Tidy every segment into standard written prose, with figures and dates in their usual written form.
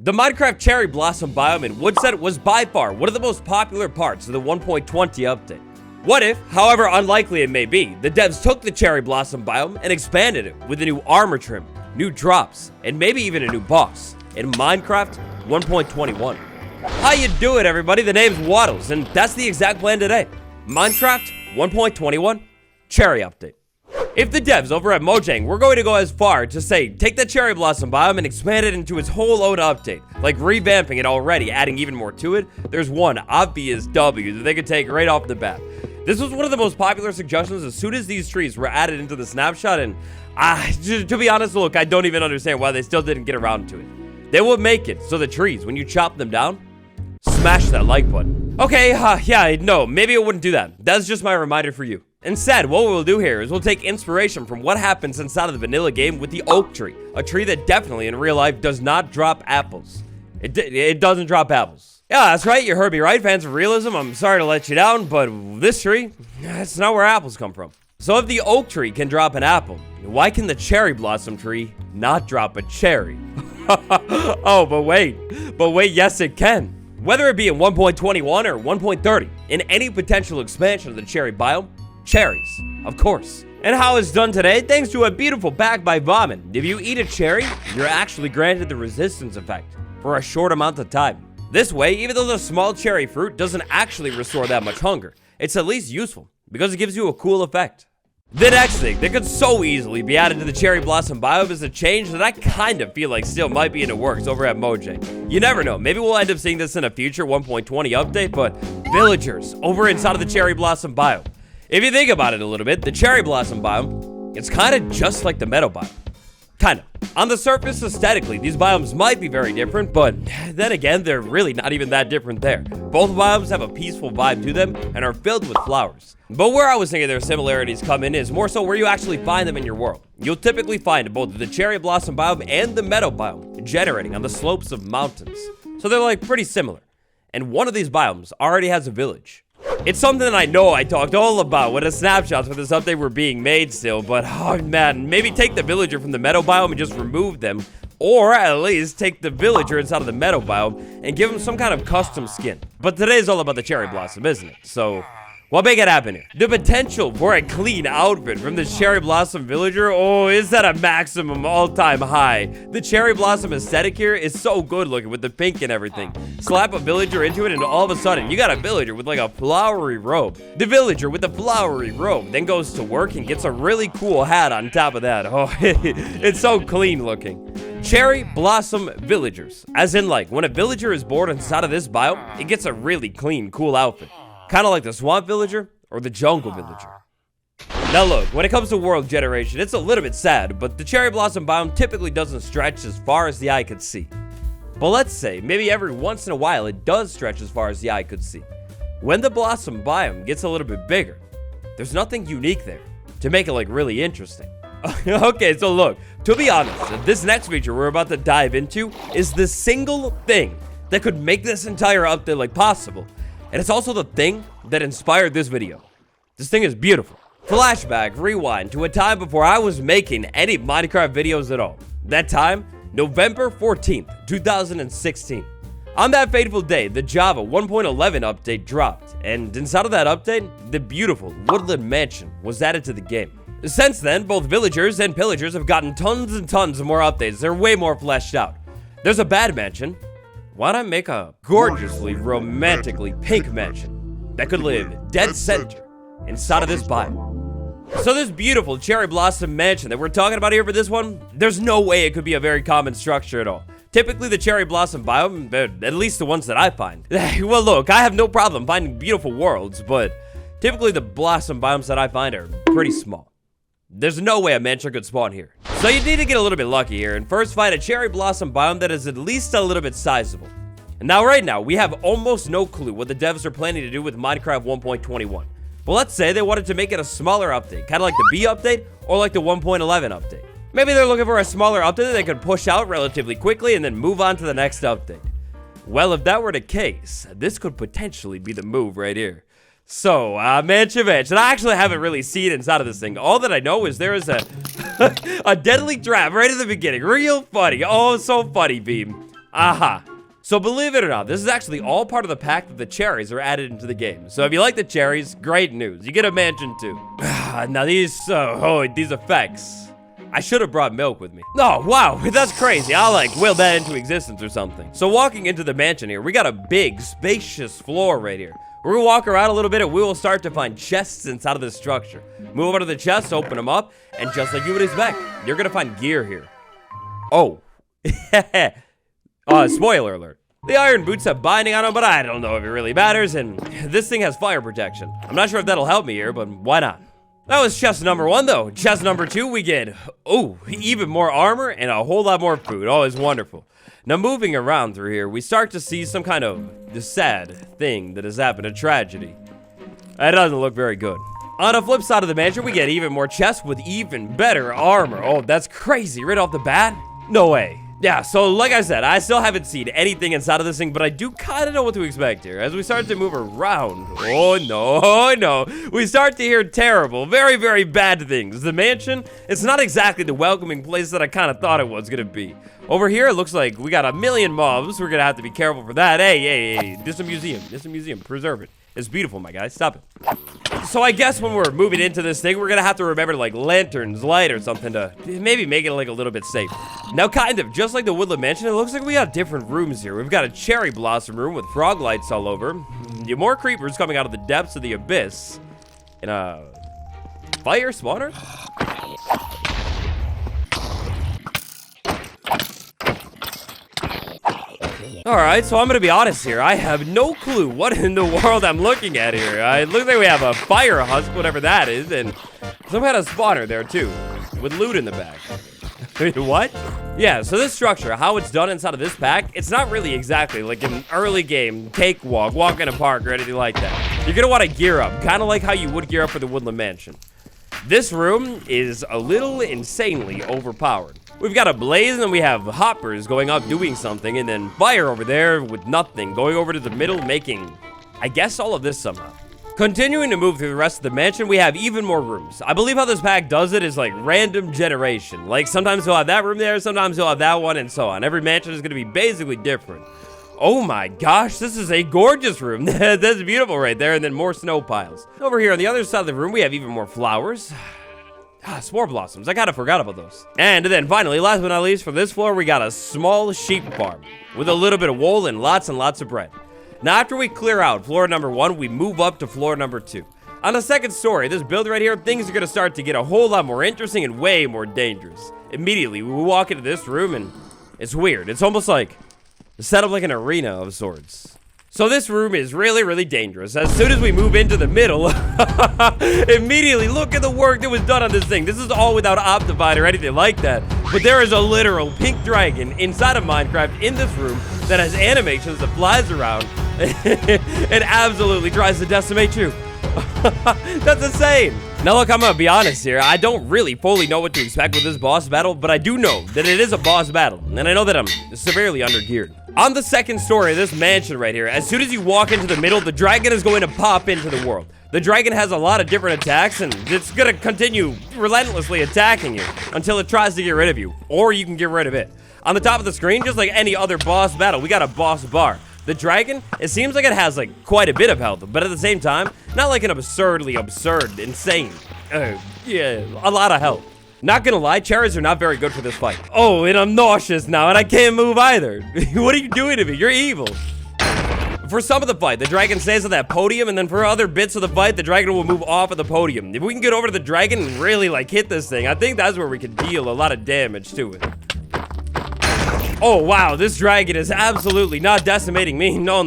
The Minecraft cherry blossom biome in Woodset was by far one of the most popular parts of the 1.20 update. What if, however unlikely it may be, the devs took the cherry blossom biome and expanded it with a new armor trim, new drops, and maybe even a new boss in Minecraft 1.21. How you doing, everybody? The name's Waddles, and that's the exact plan today. Minecraft 1.21 cherry update. If the devs over at Mojang were going to go as far to say, take the cherry blossom biome and expand it into its whole own update, like revamping it already, adding even more to it, there's one obvious W that they could take right off the bat. This was one of the most popular suggestions as soon as these trees were added into the snapshot, and to be honest, look, I don't even understand why they still didn't get around to it. They would make it so the trees, when you chop them down, smash that like button. Okay, yeah, no, maybe it wouldn't do that. That's just my reminder for you. Instead, what we'll do here is we'll take inspiration from what happens inside of the vanilla game with the oak tree, a tree that definitely in real life does not drop apples. It doesn't drop apples. Yeah, that's right, you heard me right, fans of realism. I'm sorry to let you down, but this tree, that's not where apples come from. So if the oak tree can drop an apple, why can the cherry blossom tree not drop a cherry? Oh, but wait, yes it can. Whether it be in 1.21 or 1.30, in any potential expansion of the cherry biome, cherries, of course. And how it's done today, thanks to a beautiful pack by Vomit. If you eat a cherry, you're actually granted the resistance effect for a short amount of time. This way, even though the small cherry fruit doesn't actually restore that much hunger, it's at least useful because it gives you a cool effect. The next thing that could so easily be added to the cherry blossom biome is a change that I kind of feel like still might be in the works over at Mojang. You never know, maybe we'll end up seeing this in a future 1.20 update, but villagers over inside of the cherry blossom biome. If you think about it a little bit, the cherry blossom biome, it's kind of just like the meadow biome. Kind of. On the surface, aesthetically, these biomes might be very different, but then again, they're really not even that different there. Both biomes have a peaceful vibe to them and are filled with flowers. But where I was thinking their similarities come in is more so where you actually find them in your world. You'll typically find both the cherry blossom biome and the meadow biome generating on the slopes of mountains. So they're like pretty similar. And one of these biomes already has a village. It's something that I know I talked all about when the snapshots for this update were being made still, but oh man, maybe take the villager from the meadow biome and just remove them, or at least take the villager inside of the meadow biome and give them some kind of custom skin. But today's all about the cherry blossom, isn't it? So what make it happen here? The potential for a clean outfit from the cherry blossom villager, oh, is that a maximum all-time high? The cherry blossom aesthetic here is so good looking with the pink and everything. Slap a villager into it and all of a sudden you got a villager with like a flowery robe. The villager with the flowery robe then goes to work and gets a really cool hat on top of that. Oh, it's so clean looking. Cherry blossom villagers, as in like when a villager is born inside of this biome, it gets a really clean, cool outfit. Kind of like the swamp villager or the jungle villager. Now look, when it comes to world generation, it's a little bit sad, but the cherry blossom biome typically doesn't stretch as far as the eye could see. But let's say, maybe every once in a while it does stretch as far as the eye could see. When the blossom biome gets a little bit bigger, there's nothing unique there to make it like really interesting. Okay, so look, to be honest, this next feature we're about to dive into is the single thing that could make this entire update like possible. And it's also the thing that inspired this video. This thing is beautiful. Flashback, rewind to a time before I was making any Minecraft videos at all. That time, November 14th, 2016. On that fateful day, the Java 1.11 update dropped, and inside of that update, the beautiful woodland mansion was added to the game. Since then, both villagers and pillagers have gotten tons and tons of more updates. They're way more fleshed out. There's a bad mansion. Why not make a gorgeously, romantically pink mansion that could live dead center inside of this biome? So this beautiful cherry blossom mansion that we're talking about here for this one, there's no way it could be a very common structure at all. Typically the cherry blossom biome, at least the ones that I find. Well look, I have no problem finding beautiful worlds, but typically the blossom biomes that I find are pretty small. There's no way a mansion could spawn here. So you need to get a little bit lucky here and first find a cherry blossom biome that is at least a little bit sizable. And now right now, we have almost no clue what the devs are planning to do with Minecraft 1.21. But let's say they wanted to make it a smaller update, kind of like the B update or like the 1.11 update. Maybe they're looking for a smaller update that they could push out relatively quickly and then move on to the next update. Well, if that were the case, this could potentially be the move right here. So, mansion. I actually haven't really seen inside of this thing. All that I know is there is a a deadly trap right at the beginning. Real funny. Oh, so funny, Beam. Aha. So believe it or not, this is actually all part of the pack that the cherries are added into the game. So if you like the cherries, great news. You get a mansion too. Now these effects. I should have brought milk with me. Oh, wow, that's crazy. I'll like will that into existence or something. So walking into the mansion here, we got a big, spacious floor right here. We're gonna walk around a little bit and we will start to find chests inside of this structure. Move over to the chests, open them up, and just like you would expect, you're gonna find gear here. Oh. Spoiler alert. The iron boots have binding on them, but I don't know if it really matters, and this thing has fire protection. I'm not sure if that'll help me here, but why not? That was chest number 1, though. Chest number 2, we get, even more armor and a whole lot more food. Oh, it's wonderful. Now, moving around through here, we start to see some kind of sad thing that has happened, a tragedy. That doesn't look very good. On the flip side of the mansion, we get even more chests with even better armor. Oh, that's crazy. Right off the bat? No way. Yeah, so like I said, I still haven't seen anything inside of this thing, but I do kind of know what to expect here. As we start to move around, oh no, we start to hear terrible, very, very bad things. The mansion, it's not exactly the welcoming place that I kind of thought it was going to be. Over here, it looks like we got a million mobs. We're going to have to be careful for that. Hey, this is a museum, preserve it. It's beautiful, my guy, stop it. So I guess when we're moving into this thing, we're gonna have to remember to like lanterns, light or something to maybe make it like a little bit safe. Now kind of, just like the Woodland Mansion, it looks like we got different rooms here. We've got a cherry blossom room with frog lights all over. More creepers coming out of the depths of the abyss. And a fire spawner? Alright, so I'm gonna be honest here. I have no clue what in the world I'm looking at here. It looks like we have a fire husk, whatever that is, and some kind of spawner there too, with loot in the back. What? Yeah, so this structure, how it's done inside of this pack, it's not really exactly like an early game cakewalk, walk in a park or anything like that. You're gonna want to gear up, kind of like how you would gear up for the Woodland Mansion. This room is a little insanely overpowered. We've got a blaze and then we have hoppers going up doing something, and then fire over there with nothing going over to the middle making, I guess, all of this somehow. Continuing to move through the rest of the mansion, we have even more rooms. I believe how this pack does it is like random generation. Like sometimes he'll have that room there, sometimes he'll have that one, and so on. Every mansion is going to be basically different. Oh my gosh, this is a gorgeous room. That's beautiful right there, and then more snow piles. Over here on the other side of the room, we have even more flowers. Spore blossoms, I kind of forgot about those. And then finally, last but not least, for this floor, we got a small sheep farm with a little bit of wool and lots of bread. Now, after we clear out floor number 1, we move up to floor number 2. On the second story, this build right here, things are going to start to get a whole lot more interesting and way more dangerous. Immediately, we walk into this room, and it's weird. It's almost like set up like an arena of sorts. So this room is really dangerous. As soon as we move into the middle, immediately look at the work that was done on this thing. This is all without Optifine or anything like that. But there is a literal pink dragon inside of Minecraft in this room that has animations that flies around and absolutely tries to decimate you. That's insane. Now look, I'm gonna be honest here. I don't really fully know what to expect with this boss battle, but I do know that it is a boss battle, and I know that I'm severely undergeared. On the second story of this mansion right here, as soon as you walk into the middle, the dragon is going to pop into the world. The dragon has a lot of different attacks, and it's gonna continue relentlessly attacking you until it tries to get rid of you, or you can get rid of it. On the top of the screen, just like any other boss battle, we got a boss bar. The dragon, it seems like it has like quite a bit of health, but at the same time, not like an absurd, insane. Yeah, a lot of health. Not gonna lie, cherries are not very good for this fight. Oh, and I'm nauseous now, and I can't move either. What are you doing to me? You're evil. For some of the fight, the dragon stays on that podium, and then for other bits of the fight, the dragon will move off of the podium. If we can get over to the dragon and really like hit this thing, I think that's where we can deal a lot of damage to it. Oh, wow, this dragon is absolutely not decimating me. No,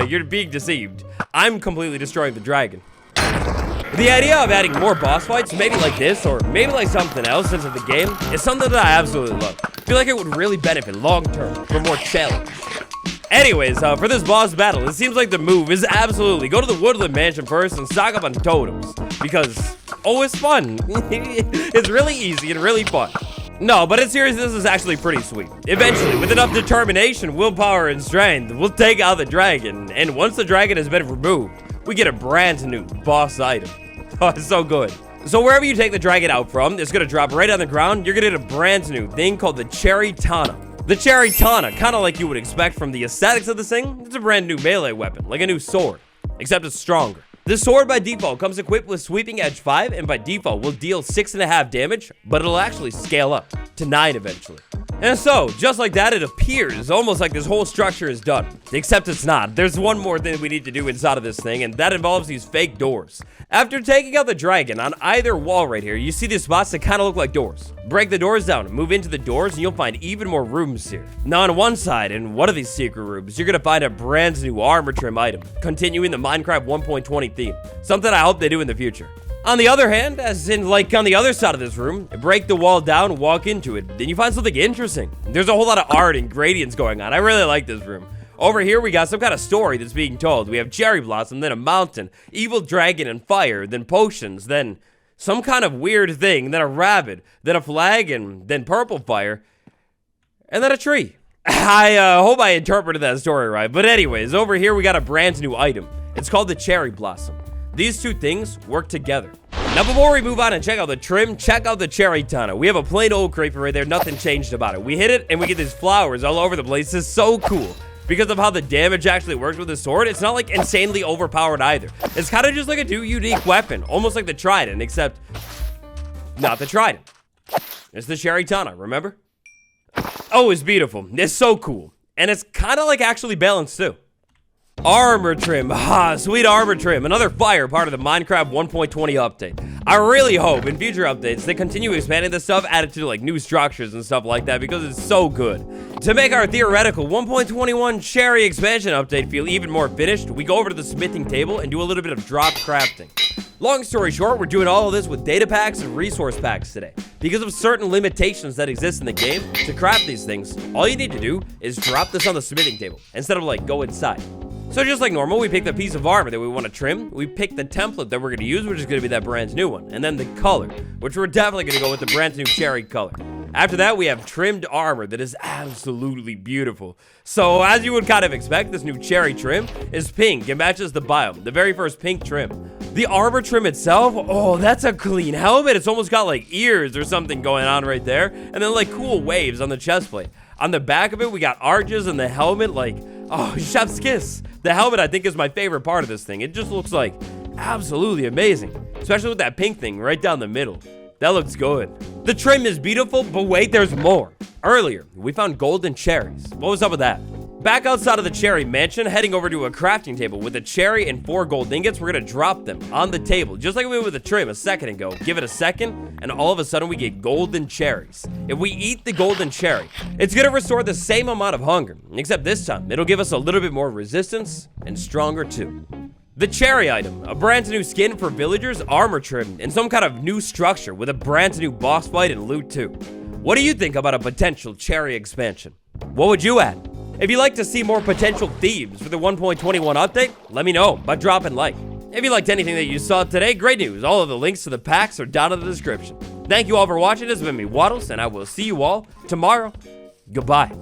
you're being deceived. I'm completely destroying the dragon. The idea of adding more boss fights, maybe like this, or maybe like something else into the game, is something that I absolutely love. I feel like it would really benefit long-term for more challenge. Anyways, for this boss battle, it seems like the move is absolutely go to the Woodland Mansion first and stock up on totems. Because, it's fun. It's really easy and really fun. No, but in seriousness, this is actually pretty sweet. Eventually, with enough determination, willpower, and strength, we'll take out the dragon. And once the dragon has been removed, we get a brand new boss item. Oh, it's so good. So wherever you take the dragon out from, it's gonna drop right on the ground. You're gonna get a brand new thing called the Cherry Tana. The Cherry Tana, kind of like you would expect from the aesthetics of this thing, it's a brand new melee weapon, like a new sword, except it's stronger. This sword by default comes equipped with Sweeping Edge 5 and by default will deal 6.5 damage, but it'll actually scale up to 9 eventually. And so, just like that, it appears almost like this whole structure is done. Except it's not. There's one more thing we need to do inside of this thing, and that involves these fake doors. After taking out the dragon, on either wall right here, you see these spots that kind of look like doors. Break the doors down, move into the doors, and you'll find even more rooms here. Now on one side, in one of these secret rooms, you're gonna find a brand new armor trim item, continuing the Minecraft 1.20 theme. Something I hope they do in the future. On the other hand, as in like on the other side of this room, break the wall down, walk into it, then you find something interesting. There's a whole lot of art and gradients going on. I really like this room. Over here, we got some kind of story that's being told. We have cherry blossom, then a mountain, evil dragon and fire, then potions, then some kind of weird thing, then a rabbit, then a flag, and then purple fire, and then a tree. I hope I interpreted that story right. But anyways, over here, we got a brand new item. It's called the cherry blossom. These two things work together. Now, before we move on and check out the trim, check out the Cherry Tana. We have a plain old creeper right there. Nothing changed about it. We hit it, and we get these flowers all over the place. This is so cool. Because of how the damage actually works with the sword, it's not, like, insanely overpowered either. It's kind of just like a new unique weapon. Almost like the Trident, except not the Trident. It's the Cherry Tana, remember? Oh, it's beautiful. It's so cool. And it's kind of, like, actually balanced, too. Armor trim, sweet armor trim, another fire part of the Minecraft 1.20 update. I really hope in future updates they continue expanding this stuff, add it to like new structures and stuff like that because it's so good. To make our theoretical 1.21 cherry expansion update feel even more finished, we go over to the smithing table and do a little bit of drop crafting. Long story short, we're doing all of this with data packs and resource packs today. Because of certain limitations that exist in the game, to craft these things, all you need to do is drop this on the smithing table instead of like go inside. So just like normal, we pick the piece of armor that we want to trim, we pick the template that we're going to use, which is going to be that brand new one, and then the color, which we're definitely going to go with the brand new cherry color. After that, we have trimmed armor that is absolutely beautiful. So as you would kind of expect, this new cherry trim is pink. It matches the biome, the very first pink trim. The armor trim itself, oh, that's a clean helmet. It's almost got like ears or something going on right there, and then like cool waves on the chest plate. On the back of it, we got arches, and the helmet, like, oh, chef's kiss. The helmet, I think, is my favorite part of this thing. It just looks like absolutely amazing, especially with that pink thing right down the middle. That looks good. The trim is beautiful, but wait, there's more. Earlier, we found golden cherries. What was up with that? Back outside of the cherry mansion, heading over to a crafting table with a cherry and 4 gold ingots, we're gonna drop them on the table, just like we did with the trim a second ago. Give it a second, and all of a sudden we get golden cherries. If we eat the golden cherry, it's gonna restore the same amount of hunger, except this time, it'll give us a little bit more resistance, and stronger too. The cherry item, a brand new skin for villagers, armor trim, and some kind of new structure with a brand new boss fight and loot too. What do you think about a potential cherry expansion? What would you add? If you'd like to see more potential themes for the 1.21 update, let me know by dropping like. If you liked anything that you saw today, great news. All of the links to the packs are down in the description. Thank you all for watching. This has been me, Waddles, and I will see you all tomorrow. Goodbye.